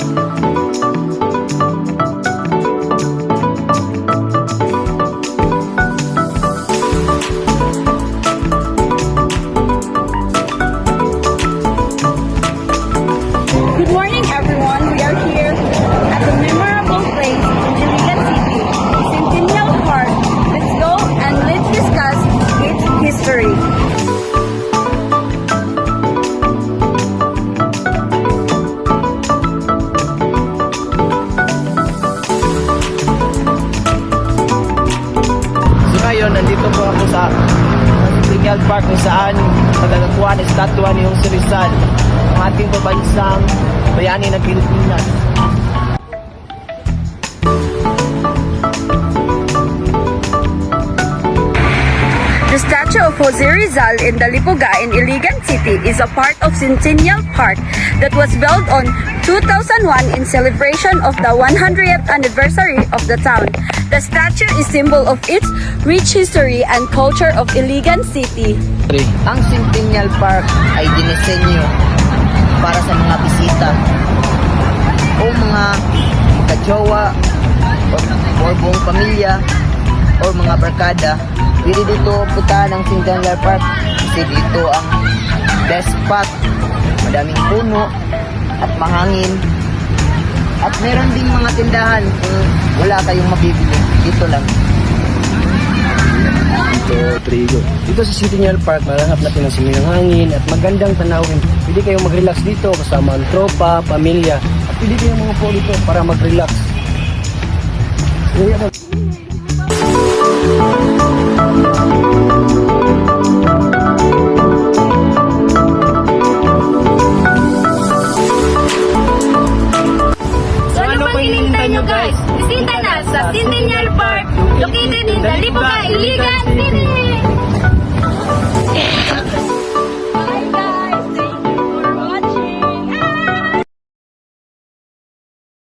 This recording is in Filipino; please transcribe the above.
Good morning, everyone. We are here at the memorable place in Iligan City, Centennial Park. Let's go and let's discuss its history. So ngayon, nandito po ako sa Centennial Park kung saan magagakuha ng estatwa ni Jose Rizal, ang ating pabansang bayani ng Pilipinas. The statue of Jose Rizal in the Lipoga in Iligan City is a part of Centennial Park that was built on 2001 in celebration of the 100th anniversary of the town. The statue is symbol of its rich history and culture of Iligan City. Ang Centennial Park ay dinisenyo para sa mga bisita o mga kajowa o buong pamilya o mga barkada. Pwede dito punta ng Centennial Park kasi dito ang best spot. Madaming puno at mahangin. At meron ding mga tindahan kung wala kayong mabibili. Dito lang. Dito sa Centennial Park, mahanap natin ang simoy ng hangin at magandang tanawin. Pwede kayong mag-relax dito kasama ang tropa, pamilya. At pwede kayong mga po dito para mag-relax. So ano pang hinihintay nyo guys? Bisita na sa Centennial Park located in the Lipoga, Iligan